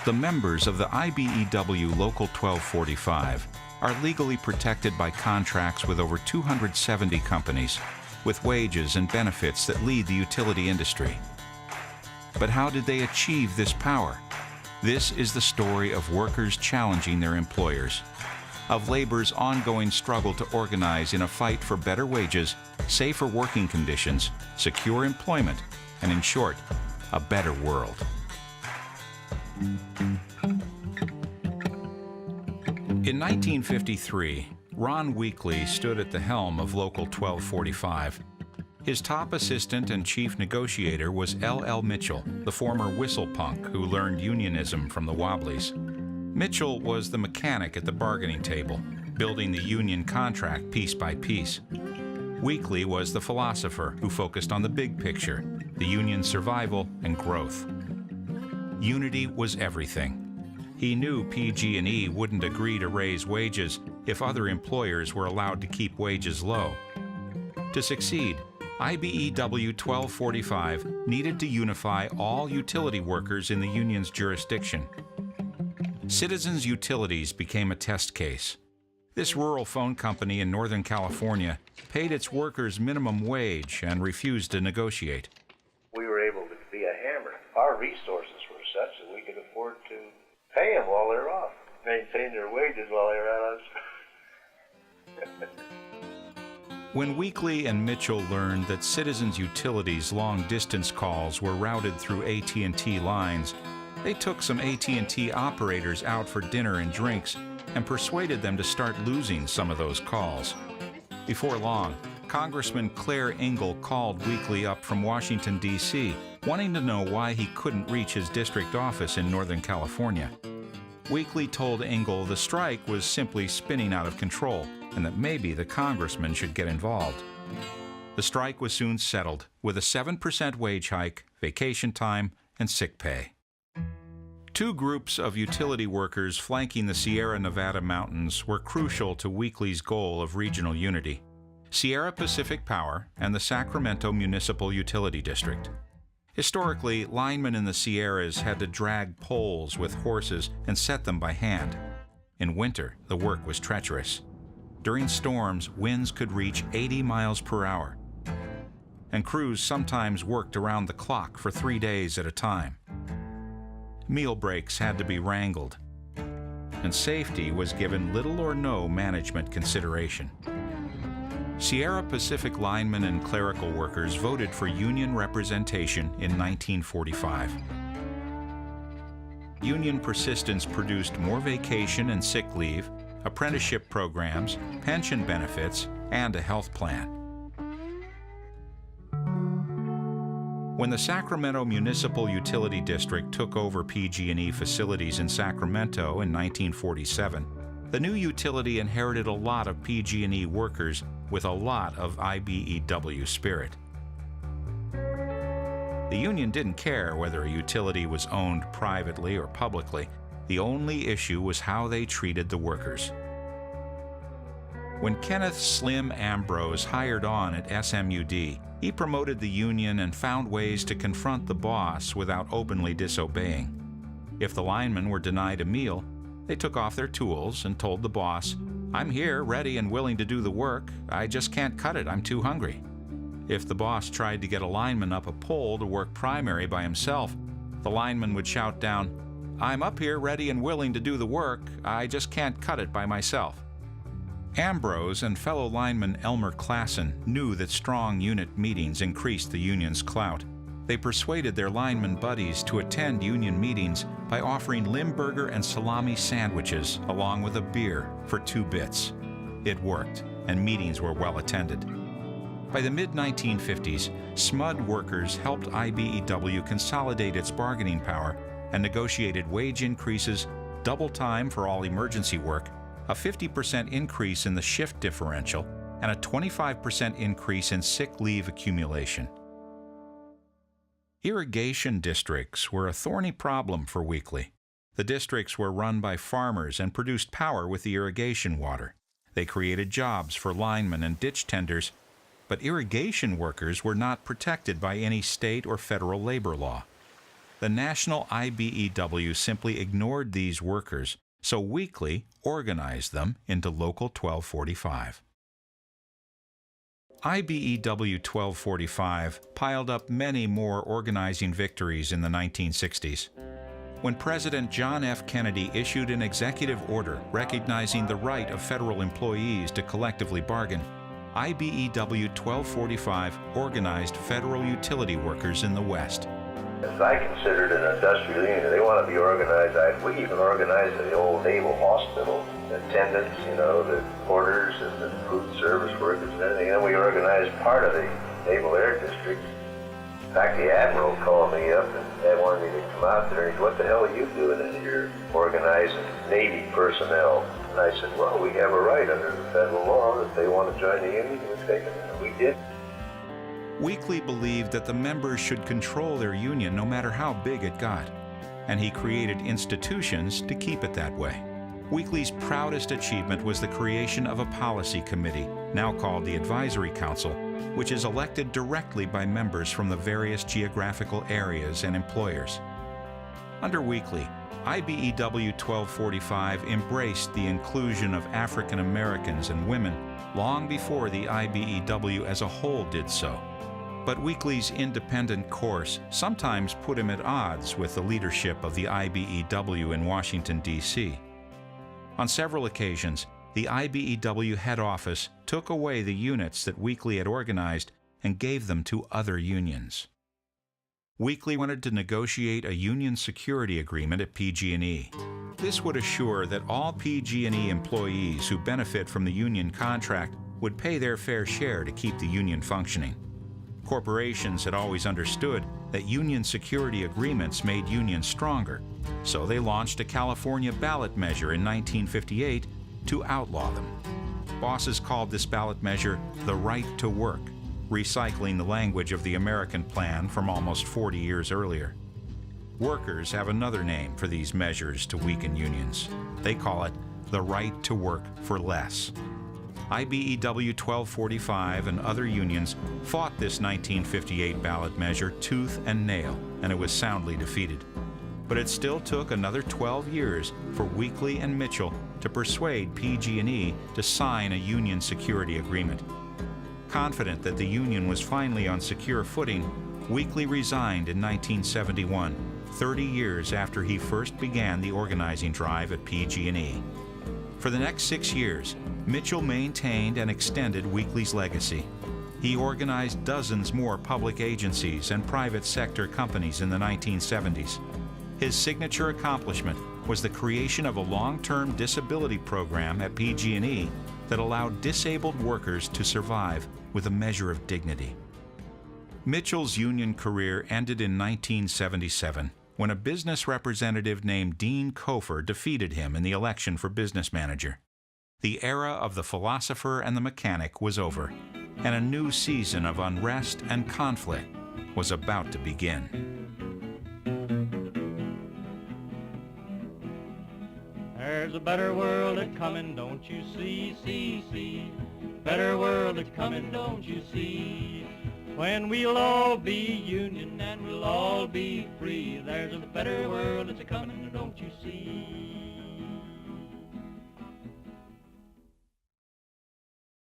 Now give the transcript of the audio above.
The members of the IBEW Local 1245 are legally protected by contracts with over 270 companies, with wages and benefits that lead the utility industry. But how did they achieve this power? This is the story of workers challenging their employers, of labor's ongoing struggle to organize in a fight for better wages, safer working conditions, secure employment, and in short, a better world. In 1953, Ron Weakley stood at the helm of Local 1245. His top assistant and chief negotiator was Al Mitchell, the former whistle punk who learned unionism from the Wobblies. Mitchell was the mechanic at the bargaining table, building the union contract piece by piece. Weakley was the philosopher who focused on the big picture, the union's survival and growth. Unity was everything. He knew PG&E wouldn't agree to raise wages if other employers were allowed to keep wages low. To succeed, IBEW 1245 needed to unify all utility workers in the union's jurisdiction. Citizens Utilities became a test case. This rural phone company in Northern California paid its workers minimum wage and refused to negotiate. We were able to be a hammer. Our resources were such that we could afford to pay them while they're off, maintain their wages while they're at us. When Weakley and Mitchell learned that Citizens Utilities' long-distance calls were routed through AT&T lines, they took some AT&T operators out for dinner and drinks and persuaded them to start losing some of those calls. Before long, Congressman Claire Engel called Weakley up from Washington, D.C., wanting to know why he couldn't reach his district office in Northern California. Weakley told Engel the strike was simply spinning out of control and that maybe the congressman should get involved. The strike was soon settled with a 7% wage hike, vacation time, and sick pay. Two groups of utility workers flanking the Sierra Nevada mountains were crucial to Weakley's goal of regional unity: Sierra Pacific Power and the Sacramento Municipal Utility District. Historically, linemen in the Sierras had to drag poles with horses and set them by hand. In winter, the work was treacherous. During storms, winds could reach 80 miles per hour, and crews sometimes worked around the clock for 3 days at a time. Meal breaks had to be wrangled, and safety was given little or no management consideration. Sierra Pacific linemen and clerical workers voted for union representation in 1945. Union persistence produced more vacation and sick leave, apprenticeship programs, pension benefits, and a health plan. When the Sacramento Municipal Utility District took over PG&E facilities in Sacramento in 1947, the new utility inherited a lot of PG&E workers with a lot of IBEW spirit. The union didn't care whether a utility was owned privately or publicly. The only issue was how they treated the workers. When Kenneth Slim Ambrose hired on at SMUD, he promoted the union and found ways to confront the boss without openly disobeying. If the linemen were denied a meal, they took off their tools and told the boss, "I'm here, ready and willing to do the work. I just can't cut it. I'm too hungry." If the boss tried to get a lineman up a pole to work primary by himself, the lineman would shout down, "I'm up here, ready and willing to do the work. I just can't cut it by myself." Ambrose and fellow lineman Elmer Klassen knew that strong unit meetings increased the union's clout. They persuaded their lineman buddies to attend union meetings by offering Limburger and salami sandwiches along with a beer for 2 bits. It worked, and meetings were well attended. By the mid-1950s, SMUD workers helped IBEW consolidate its bargaining power and negotiated wage increases, double time for all emergency work, a 50% increase in the shift differential, and a 25% increase in sick leave accumulation. Irrigation districts were a thorny problem for Weakley. The districts were run by farmers and produced power with the irrigation water. They created jobs for linemen and ditch tenders, but irrigation workers were not protected by any state or federal labor law. The national IBEW simply ignored these workers, so Weakley organized them into Local 1245. IBEW 1245 piled up many more organizing victories in the 1960s. When President John F. Kennedy issued an executive order recognizing the right of federal employees to collectively bargain, IBEW 1245 organized federal utility workers in the West. As I considered an industrial union, they want to be organized. We even organized the old naval hospital, the attendants, the porters and the food service workers and everything. And we organized part of the Naval Air District. In fact, the Admiral called me up and wanted me to come out there. He said, "What the hell are you doing in here organizing Navy personnel?" And I said, "Well, we have a right under the federal law that they want to join the union, we'll take them." And we did. Weakley believed that the members should control their union no matter how big it got, and he created institutions to keep it that way. Weakley's proudest achievement was the creation of a policy committee, now called the Advisory Council, which is elected directly by members from the various geographical areas and employers. Under Weakley, IBEW 1245 embraced the inclusion of African Americans and women long before the IBEW as a whole did so. But Weakley's independent course sometimes put him at odds with the leadership of the IBEW in Washington, D.C. On several occasions, the IBEW head office took away the units that Weakley had organized and gave them to other unions. Weakley wanted to negotiate a union security agreement at PG&E. This would assure that all PG&E employees who benefit from the union contract would pay their fair share to keep the union functioning. Corporations had always understood that union security agreements made unions stronger, so they launched a California ballot measure in 1958 to outlaw them. Bosses called this ballot measure the right to work, recycling the language of the American plan from almost 40 years earlier. Workers have another name for these measures to weaken unions. They call it the right to work for less. IBEW 1245 and other unions fought this 1958 ballot measure tooth and nail, and it was soundly defeated. But it still took another 12 years for Weakley and Mitchell to persuade PG&E to sign a union security agreement. Confident that the union was finally on secure footing, Weakley resigned in 1971, 30 years after he first began the organizing drive at PG&E. For the next 6 years, Mitchell maintained and extended Weakley's legacy. He organized dozens more public agencies and private sector companies in the 1970s. His signature accomplishment was the creation of a long-term disability program at PG&E that allowed disabled workers to survive with a measure of dignity. Mitchell's union career ended in 1977 when a business representative named Dean Kofer defeated him in the election for business manager. The era of the philosopher and the mechanic was over, and a new season of unrest and conflict was about to begin. There's a better world a-comin', don't you see, see. Better world a-comin', don't you see. When we'll all be union and we'll all be free. There's a better world that's a-comin', don't you see.